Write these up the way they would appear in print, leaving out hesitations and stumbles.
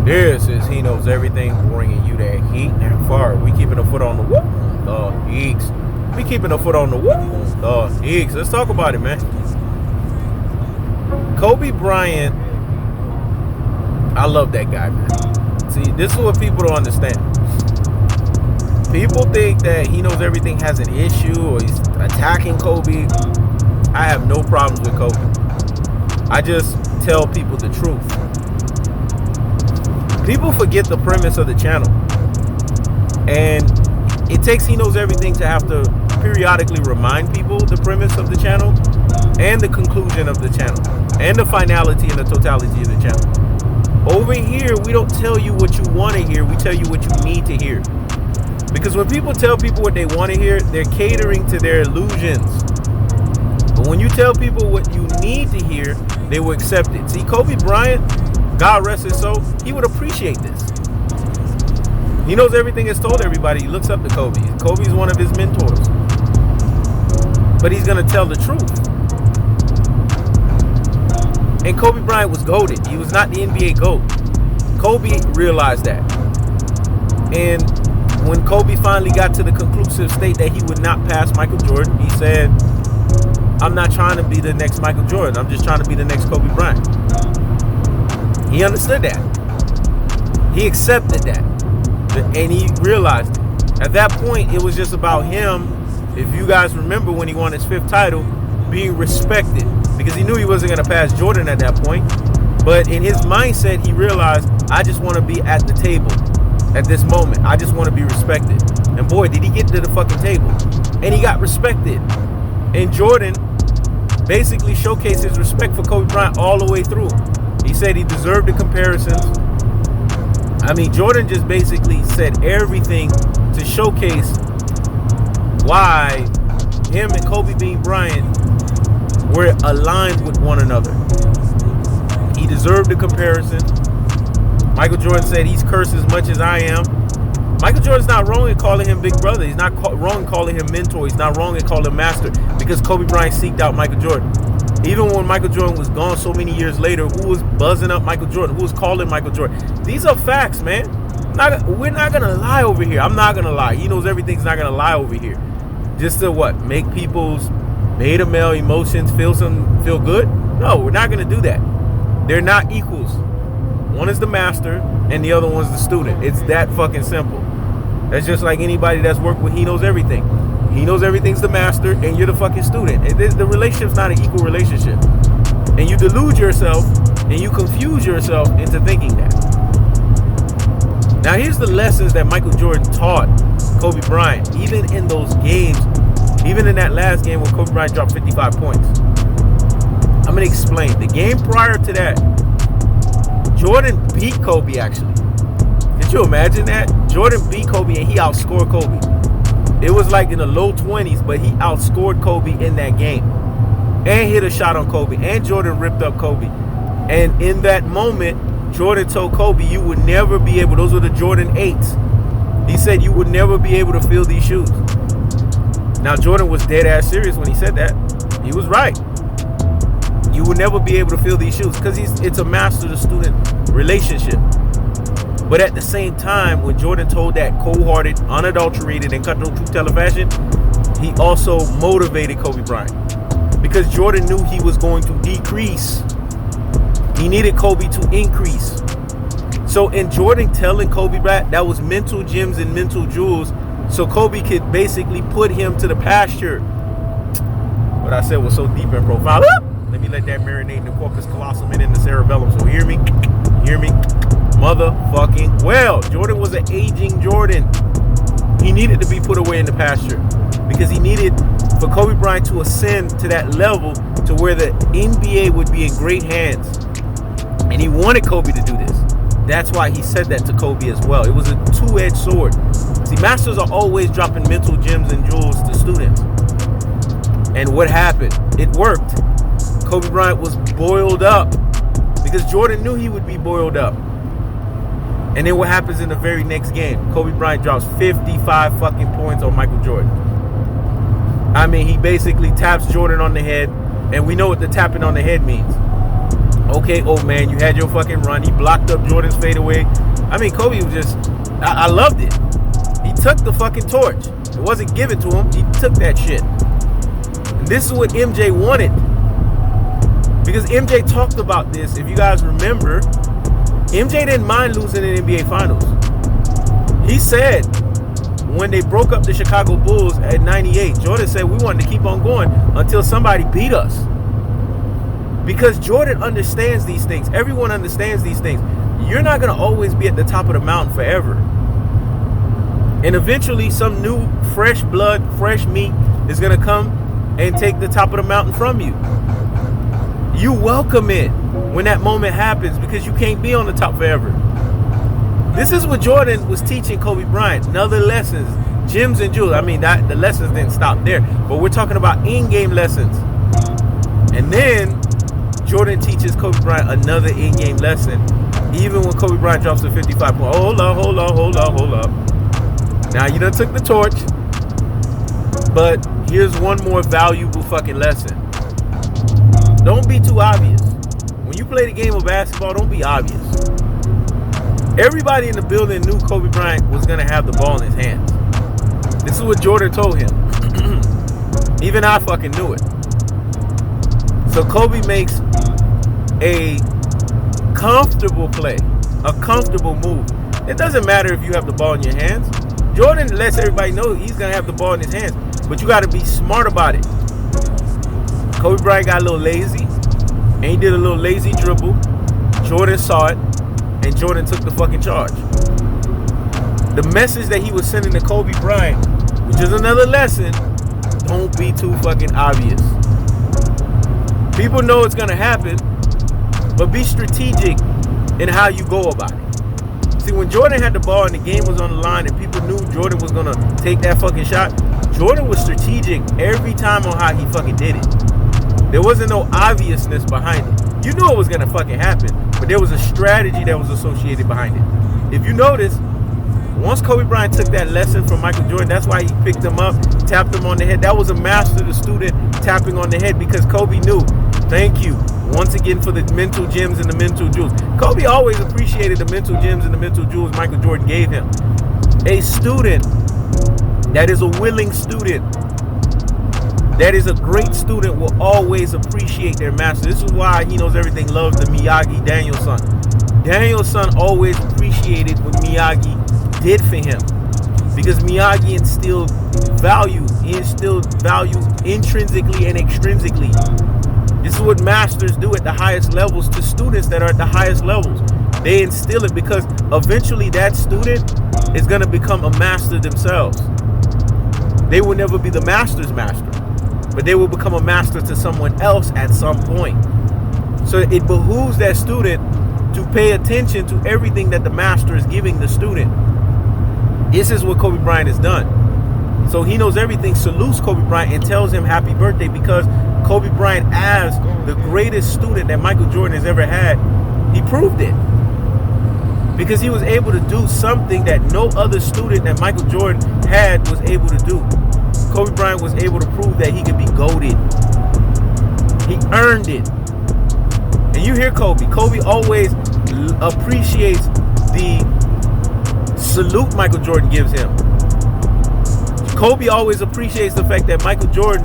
This is He Knows Everything, bringing you that heat and fire. We keeping a foot on the whoop, the Eeks. We keeping a foot on the whoop, the Eeks. Let's talk about it, man. Kobe Bryant, I love that guy, man. See, this is what people don't understand. People think that He Knows Everything has an issue or he's attacking Kobe. I have no problems with Kobe. I just tell people the truth. People forget the premise of the channel. And it takes He Knows Everything to have to periodically remind people the premise of the channel and the conclusion of the channel and the finality and the totality of the channel. Over here, we don't tell you what you want to hear. We tell you what you need to hear. Because when people tell people what they want to hear, they're catering to their illusions. But when you tell people what you need to hear, they will accept it. See, Kobe Bryant, God rest his soul, he would appreciate this. He knows everything. Has told everybody. He looks up to Kobe. Kobe's one of his mentors. But he's going to tell the truth. And Kobe Bryant was GOATed. He was not the NBA GOAT. Kobe realized that. And when Kobe finally got to the conclusive state that he would not pass Michael Jordan, he said, I'm not trying to be the next Michael Jordan. I'm just trying to be the next Kobe Bryant. He understood that. He accepted that. And he realized it. At that point, it was just about him, if you guys remember when he won his 5th title, being respected. Because he knew he wasn't going to pass Jordan at that point. But in his mindset, he realized, I just want to be at the table at this moment. I just want to be respected. And boy, did he get to the fucking table. And he got respected. And Jordan basically showcased his respect for Kobe Bryant all the way through. He said he deserved the comparisons. I mean, Jordan just basically said everything to showcase why him and Kobe being Bryant were aligned with one another. He deserved the comparison. Michael Jordan said he's cursed as much as I am. Michael Jordan's not wrong in calling him big brother. He's not wrong in calling him mentor. He's not wrong in calling him master, because Kobe Bryant seeked out Michael Jordan. Even when Michael Jordan was gone so many years later, who was buzzing up Michael Jordan? Who was calling Michael Jordan? These are facts, man. We're not going to lie over here. I'm not going to lie. He knows everything's not going to lie over here. Just to what? Make people's beta male emotions feel good? No, we're not going to do that. They're not equals. One is the master and the other one's the student. It's that fucking simple. That's just like anybody that's worked with He Knows Everything. He Knows Everything's the master and you're the fucking student. The relationship's not an equal relationship. And you delude yourself and you confuse yourself into thinking that. Now here's the lessons that Michael Jordan taught Kobe Bryant, even in those games, even in that last game where Kobe Bryant dropped 55 points. I'm going to explain. The game prior to that, Jordan beat Kobe actually. Could you imagine that? Jordan beat Kobe and he outscored Kobe. It was like in the low 20s, but he outscored Kobe in that game. And hit a shot on Kobe. And Jordan ripped up Kobe. And in that moment, Jordan told Kobe, you would never be able, those were the Jordan 8s. He said you would never be able to fill these shoes. Now, Jordan was dead ass serious when he said that. He was right. You would never be able to fill these shoes because it's a master-to-student relationship. But at the same time, when Jordan told that cold-hearted, unadulterated, and cut-throat truth-teller fashion, he also motivated Kobe Bryant. Because Jordan knew he was going to decrease. He needed Kobe to increase. So in Jordan telling Kobe Bryant, that was mental gems and mental jewels, so Kobe could basically put him to the pasture. What I said was so deep and profound. Let me let that marinate in the corpus callosum and in the cerebellum. So hear me? Hear me? Motherfucking well. Jordan was an aging Jordan. He needed to be put away in the pasture because he needed for Kobe Bryant to ascend to that level to where the NBA would be in great hands. And he wanted Kobe to do this. That's why he said that to Kobe as well. It was a two-edged sword. See, masters are always dropping mental gems and jewels to students. And what happened? It worked. Kobe Bryant was boiled up because Jordan knew he would be boiled up. And then what happens in the very next game? Kobe Bryant drops 55 fucking points on Michael Jordan. I mean, he basically taps Jordan on the head, and we know what the tapping on the head means. Okay, old man, you had your fucking run. He blocked up Jordan's fadeaway. I mean, Kobe was just, I loved it. He took the fucking torch. It wasn't given to him. He took that shit. And this is what MJ wanted. Because MJ talked about this. If you guys remember, MJ didn't mind losing in NBA Finals. He said when they broke up the Chicago Bulls at 98, Jordan said we wanted to keep on going until somebody beat us. Because Jordan understands these things. Everyone understands these things. You're not going to always be at the top of the mountain forever. And eventually some new fresh blood, fresh meat is going to come and take the top of the mountain from you. You welcome it when that moment happens because you can't be on the top forever. This is what Jordan was teaching Kobe Bryant. Another lessons, gems and jewels. I mean, the lessons didn't stop there, but we're talking about in-game lessons. And then Jordan teaches Kobe Bryant another in-game lesson, even when Kobe Bryant drops a 55 point. Hold up. Now you done took the torch, but here's one more valuable fucking lesson. Don't be too obvious. When you play the game of basketball, don't be obvious. Everybody in the building knew Kobe Bryant was going to have the ball in his hands. This is what Jordan told him. Even I fucking knew it. So Kobe makes a comfortable play, a comfortable move. It doesn't matter if you have the ball in your hands. Jordan lets everybody know he's going to have the ball in his hands, but you got to be smart about it. Kobe Bryant got a little lazy, and he did a little lazy dribble. Jordan saw it, and Jordan took the fucking charge. The message that he was sending to Kobe Bryant, which is another lesson, don't be too fucking obvious. People know it's going to happen, but be strategic in how you go about it. See, when Jordan had the ball and the game was on the line and people knew Jordan was going to take that fucking shot, Jordan was strategic every time on how he fucking did it. There wasn't no obviousness behind it. You knew it was going to fucking happen, but there was a strategy that was associated behind it. If you notice, once Kobe Bryant took that lesson from Michael Jordan, that's why he picked him up, tapped him on the head. That was a master to student tapping on the head because Kobe knew, thank you, once again, for the mental gems and the mental jewels. Kobe always appreciated the mental gems and the mental jewels Michael Jordan gave him. A student that is a willing student, that is a great student, will always appreciate their master. This is why HeKnowsEverything loves the Miyagi Daniel son. Daniel's son always appreciated what Miyagi did for him because Miyagi instilled value. He instilled value intrinsically and extrinsically. This is what masters do at the highest levels to students that are at the highest levels. They instill it because eventually that student is going to become a master themselves. They will never be the master's master, but they will become a master to someone else at some point. So it behooves that student to pay attention to everything that the master is giving the student. This is what Kobe Bryant has done. So HeKnowsEverything salutes Kobe Bryant and tells him happy birthday because Kobe Bryant, as the greatest student that Michael Jordan has ever had, he proved it. Because he was able to do something that no other student that Michael Jordan had was able to do. Kobe Bryant was able to prove that he could be goated. He earned it. And you hear Kobe. Kobe always appreciates the salute Michael Jordan gives him. Kobe always appreciates the fact that Michael Jordan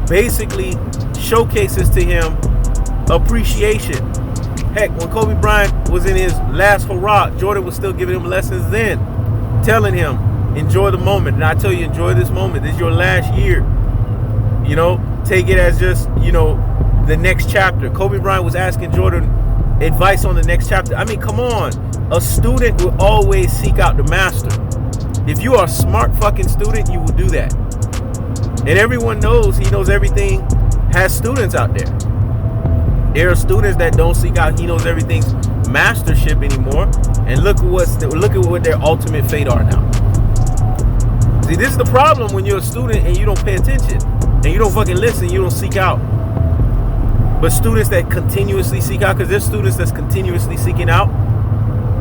basically showcases to him appreciation. Heck, when Kobe Bryant was in his last hurrah, Jordan was still giving him lessons then, telling him, enjoy the moment. And I tell you, enjoy this moment. This is your last year. Take it as just, the next chapter. Kobe Bryant was asking Jordan advice on the next chapter. I mean, come on. A student will always seek out the master. If you are a smart fucking student, you will do that. And everyone knows HeKnowsEverything has students out there. There are students that don't seek out HeKnowsEverything's mastership anymore. And look at what their ultimate fate are now. See, this is the problem when you're a student and you don't pay attention. And you don't fucking listen, you don't seek out. But students that continuously seek out, because there's students that's continuously seeking out,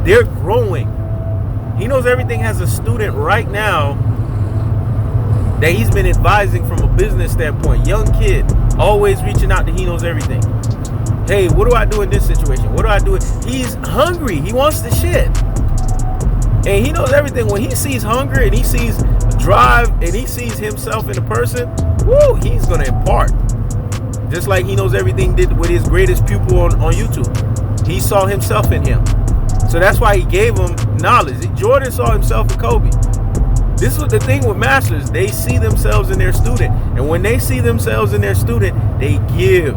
they're growing. HeKnowsEverything has a student right now that he's been advising from a business standpoint. Young kid, always reaching out to HeKnowsEverything. Hey, what do I do in this situation? What do I do? He's hungry. He wants the shit. And he knows everything. When he sees hunger and he sees drive and he sees himself in a person, woo, he's going to impart. Just like He Knows Everything did with his greatest pupil on YouTube. He saw himself in him. So that's why he gave him knowledge. Jordan saw himself in Kobe. This was the thing with masters. They see themselves in their student. And when they see themselves in their student, they give.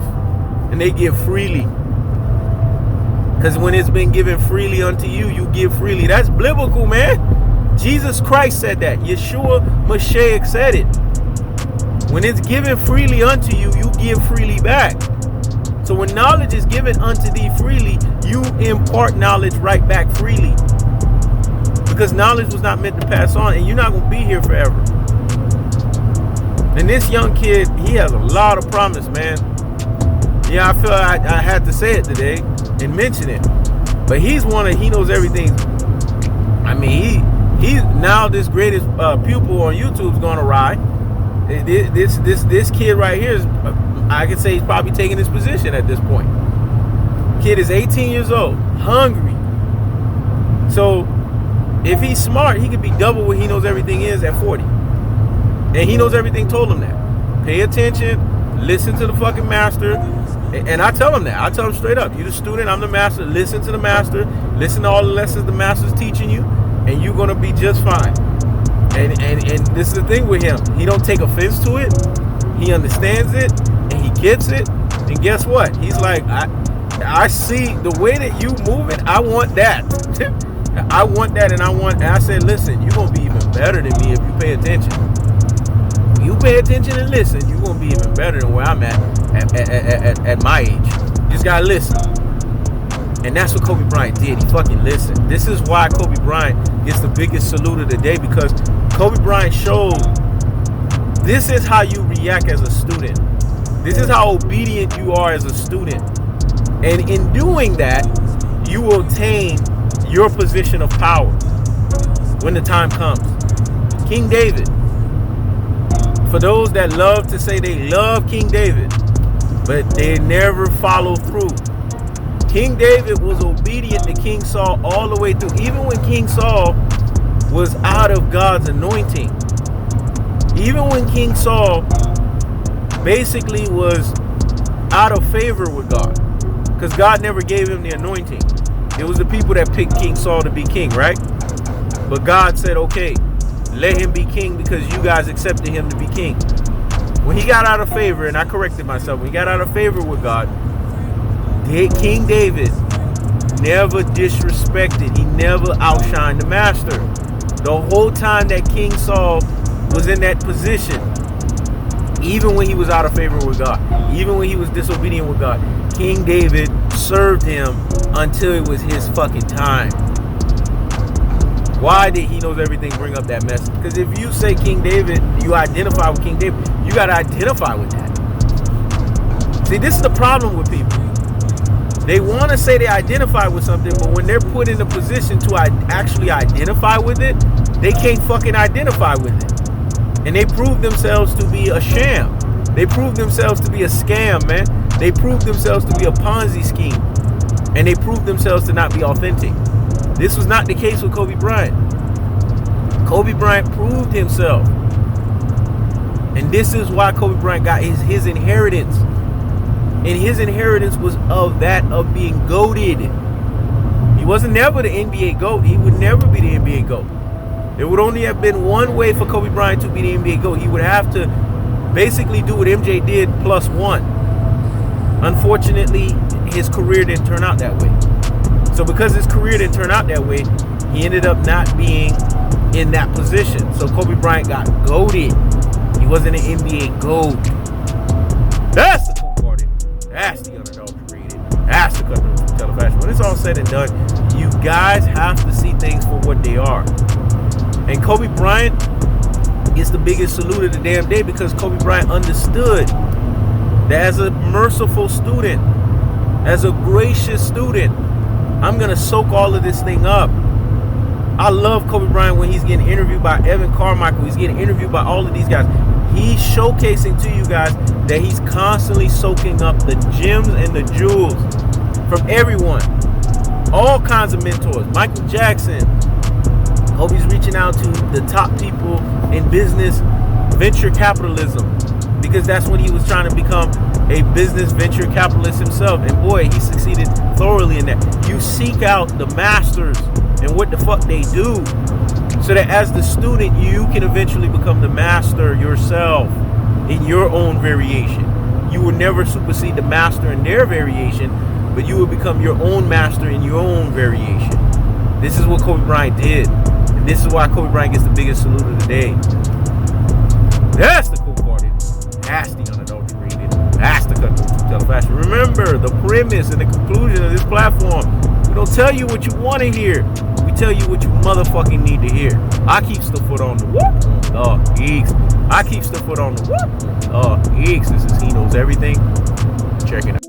And they give freely. Because when it's been given freely unto you, you give freely. That's biblical, man. Jesus Christ said that. Yeshua Mashiach said it. When it's given freely unto you, you give freely back. So when knowledge is given unto thee freely, you impart knowledge right back freely. Because knowledge was not meant to pass on, and you're not going to be here forever. And this young kid, he has a lot of promise, man. Yeah, I feel I had to say it today and mention it. But he's one of He Knows Everything. I mean, he's now this greatest pupil on YouTube is going to ride. This kid right here is, I can say he's probably taking his position at this point. Kid is 18 years old, hungry. So if he's smart, he could be double what He Knows Everything is at 40. And He Knows Everything told him that. Pay attention, listen to the fucking master. And I tell him that. I tell him straight up, you the student, I'm the master. Listen to the master. Listen to all the lessons the master's teaching you, and you're going to be just fine. And this is the thing with him. He don't take offense to it. He understands it, and he gets it. And guess what? He's like, I see the way that you move it. I want that. I want that, and I said, listen, you're going to be even better than me if you pay attention. When you pay attention and listen, you're going to be even better than where I'm at my age. You just got to listen. And that's what Kobe Bryant did. He fucking listened. This is why Kobe Bryant gets the biggest salute of the day, because Kobe Bryant showed this is how you react as a student. This is how obedient you are as a student. And in doing that, you will attain your position of power when the time comes. King David. For those that love to say they love King David, but they never follow through. King David was obedient to King Saul all the way through. Even when King Saul was out of God's anointing. Even when King Saul basically was out of favor with God. Because God never gave him the anointing. It was the people that picked King Saul to be king, right? But God said, okay, let him be king because you guys accepted him to be king. When he got out of favor, and I corrected myself, when he got out of favor with God, King David never disrespected. He never outshined the master. The whole time that King Saul was in that position, even when he was out of favor with God, even when he was disobedient with God, King David served him until it was his fucking time. Why did He Knows Everything bring up that message? Because if you say King David, you identify with King David, you got to identify with that. See, this is the problem with people. They want to say they identify with something, but when they're put in a position to actually identify with it, they can't fucking identify with it. And they prove themselves to be a sham. They prove themselves to be a scam, man. They prove themselves to be a Ponzi scheme. And they prove themselves to not be authentic. This was not the case with Kobe Bryant. Kobe Bryant proved himself. And this is why Kobe Bryant got his inheritance. And his inheritance was of being goated. He wasn't never the NBA GOAT. He would never be the NBA GOAT. There would only have been one way for Kobe Bryant to be the NBA GOAT. He would have to basically do what MJ did plus one. Unfortunately, his career didn't turn out that way. So because his career didn't turn out that way, he ended up not being in that position. So Kobe Bryant got goated. He wasn't an NBA GOAT. That's the cool part. That's the unadulterated. That's the cut television. When it's all said and done, you guys have to see things for what they are. And Kobe Bryant gets the biggest salute of the damn day because Kobe Bryant understood that as a merciful student, as a gracious student, I'm going to soak all of this thing up. I love Kobe Bryant when he's getting interviewed by Evan Carmichael. He's getting interviewed by all of these guys. He's showcasing to you guys that he's constantly soaking up the gems and the jewels from everyone. All kinds of mentors. Michael Jackson. Kobe's reaching out to the top people in business, venture capitalism, because that's when he was trying to become a business venture capitalist himself. And boy, he succeeded thoroughly in that. You seek out the masters and what the fuck they do, so that as the student, you can eventually become the master yourself in your own variation. You will never supersede the master in their variation, but you will become your own master in your own variation. This is what Kobe Bryant did. And this is why Kobe Bryant gets the biggest salute of the day. That's the cool part. That's the unadulterated. That's the cut through tell fashion. Remember, the premise and the conclusion of this platform. We don't tell you what you want to hear. We tell you what you motherfucking need to hear. I keep the foot on the whoop. Geeks. I keep the foot on the whoop. Geeks. This is He Knows Everything. Check it out.